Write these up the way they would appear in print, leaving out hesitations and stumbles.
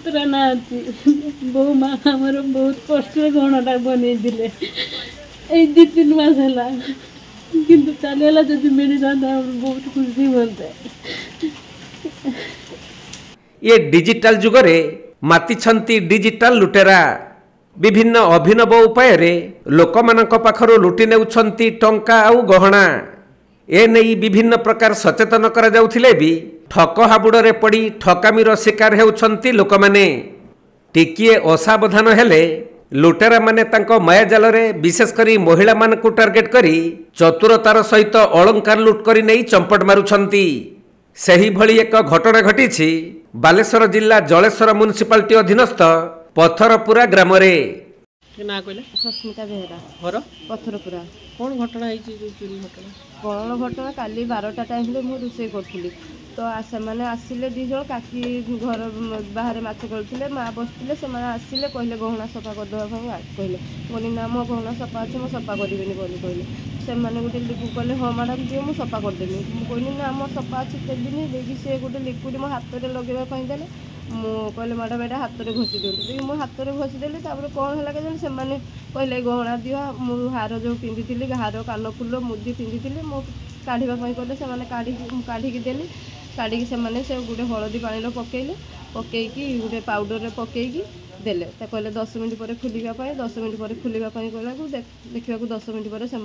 पुतरा ना बहु माँ हमारे बहुत कष्ट गहनाटा बन दि 2-3 मास है किंतु चलेगा जब मिल जाता बहुत खुशी बनता है। ये डिजिटल जुगरे मातिछंती डिजिटल लुटेरा विभिन्न अभिनव उपाय रे लोकमानक पाखरो लुटि नेउछंती टंका आउ गहना ए नहीं विभिन्न प्रकार सचेतन करा जाउथिले भी ठक हाबुडरे पड़ी ठकामीर शिकार हेउछंती लोकमाने। टिकिए असावधान हेले लुटेरा माने तांको मायाजाल रे विशेष करी महिला मानकु टार्गेट करी चतुरतार सहित अलंकार लुट करी नहीं चंपट मारुछंती। सही भली एक घटना घटी बालेश्वर जिला जलेश्वर म्युनिसिपालिटी अधीनस्थ पथरपुरा ग्राम रे। ना कहले सस्मिता बेहरा घर पथरपुरा। कौन घटना है चोरी घटना? कौन घटना काली 12टा टाइम मु रोषे करी तो से आसिले 2 जन काकी घर बाहर माछ करते माँ बसते से आसिले कहले गहना सफा करदेवाई कहले बोली ना मो गहना सफा अच्छे मुझे सफा करी बोली कहले से गोटे कहले हाँ मैडम दिए मुझे सफा करदेवी मुझे कहली ना मो सफा अच्छी देविनी देखिए सी गोटे लिक्विड मो हाथ में लगेवाई देले कहले मैडम यहाँ हाथ में घोषी दिखाँ मो हाथ में घोषी देली कौन है के से कहले गहना दिह मु हार जो पिंधि हार कानफुल मुदी पिंधि मो काढ़ापी कहले से काढ़ी देली काढ़ी से गोटे हलदी पानी पकईले पकईकी गोटे पाउडर पकईकी देले कहले 10 मिनट पर खुलवाई 10 मिनट पर खुलवाई कहला देखा 10 मिनट पर से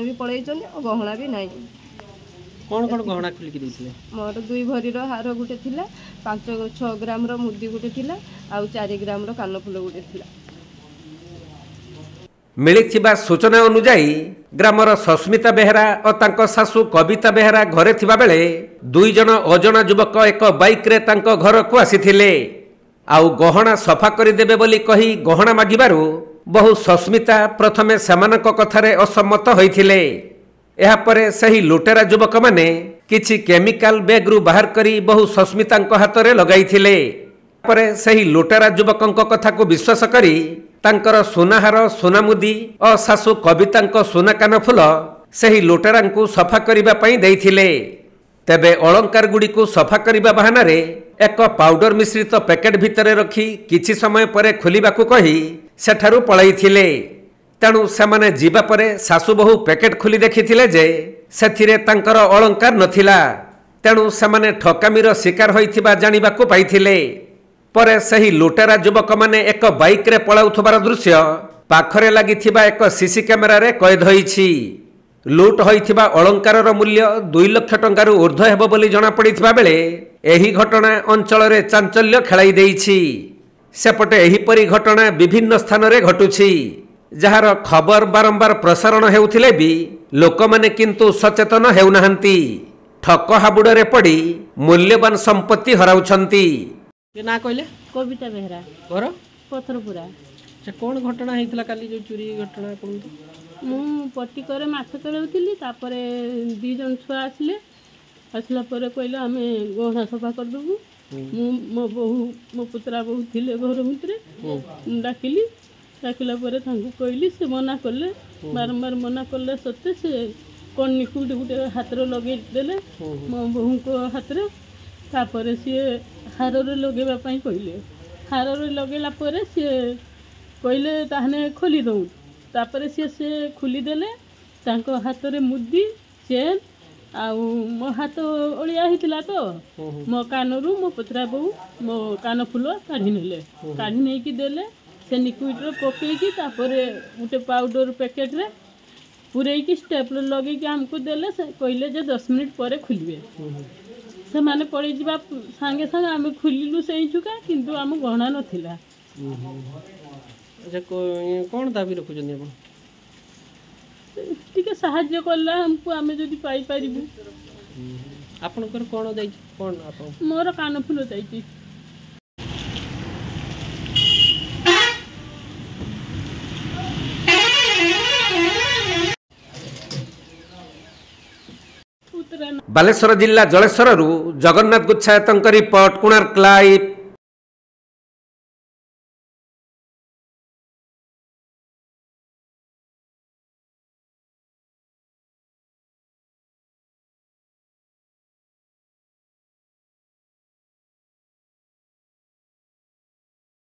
भी पलैं और गहना भी ना। कौन कौन गहना खुलिक देते? मोर 2 भरीर हार गोटे थिला 5-6 ग्राम मुदी गोटे थिला आउ 4 ग्राम कानफुल गोटे थिला। मिलिथिबा सूचना अनुसार ग्रामर सस्मिता बेहरा और तांको सासू कविता बेहरा घरे थिबा बेले 2 जन अजणा युवक एक बाइक रे तांको घर को आसीथिले आउ गहना सफा करी देबे बोली कही गहना मागिबारु बहु सस्मिता प्रथमे सेमानक कथारे असम्मत होइथिले। एहा परे सही लुटेरा युवक माने किछि केमिकल बैग रु बाहर करी बहु सस्मितांको हातरे लगाइथिले। परे सही लुटेरा युवकंक कथा को विश्वास करी तांकर सुनाहार सुनामुदी और सासू कवितांको सुना कानफुल सही लुटेरांकु सफा करिबा पई देइथिले। तेबे अलंकार गुडी को सफा करिबा बहाना रे एक पाउडर मिश्रित पैकेट भितरे रखी किछि समय परे खुलिबाकु कही सेठारु पळाइथिले। तेणु सेमाने जीवा परे सासू बहु पैकेट खुली देखिथिले जे सेथिरे तांकर अलंकार नथिला। तेणु सेमाने ठकामीर शिकार होइथिबा जानिबाकु पाइथिले। परे सही लुटेरा युवक माने एक बाइक रे पळाउथबार दृश्य पाखरे लागिथिबा एक सीसी कैमेरा रे कैद होईछि। लुट होइथिबा अलंकारर मूल्य 2 लाख टंका रु ऊर्ध्व हेबो बोली जणा पड़िथिबा बेले एही घटना अंचल रे चांचल्य खेलाई देइछि। सेपटे एहीपरि घटना विभिन्न स्थान रे घटुछि जहार खबर बारंबार प्रसारण हेउथिले भी लोकमाने किंतु सचेतन हेउनाहंती। ठक हाबुडरे पड़ी मूल्यवान संपत्ति हराउछंती। ना कहले कविता बेहरा घर पथरपुरा। कौन घटना होता काली जो चोरी घटना कौन? मु पट्टी करे माछ तोड़ाउଥିଲି तापरे 2 जन छुआ आसला पर कहले आमे गहना सफा कर देबू मो बहु मो पुत्रा बहु थिले घर भितरे डाकिला पर कहली से मना कले बारंबार मना कले सत्ते से कौन निकुट गोटे हाथ लगे देले मो बहु को हाथ रे तापर सी हार लगेवा कहले हार लगेला पर सी कहले ताहने खोली दऊ तापर सी खोलीदेले हाथ में मुदी चेन आउ मो हाथ ओलिया होता तो मो कानरू मो पुतरा बहु मो कान फुल काढ़ी नेले काढ़ी नहीं देले से लिक्विड पकईकी गोटे पाउडर पैकेट रे पूरेकी स्टेपलर लगे आमको देले कहले जे 10 मिनट पर खुलबे से माने पड़ी जा सांगे सांगे आम खुलिलु से चुका किंतु आम गहना नथिला। अच्छा कौन दाबी रखुछन आप? टिके साहाय्य कला हमको आमे जदी पाई परिबु। आपनकर कोन जाई कोन आपन? मोर कान फुल जाई। बालेश्वर जिला जलेश्वर जगन्नाथ गुच्छायतंक रिपोर्ट कोणार्क लाइव।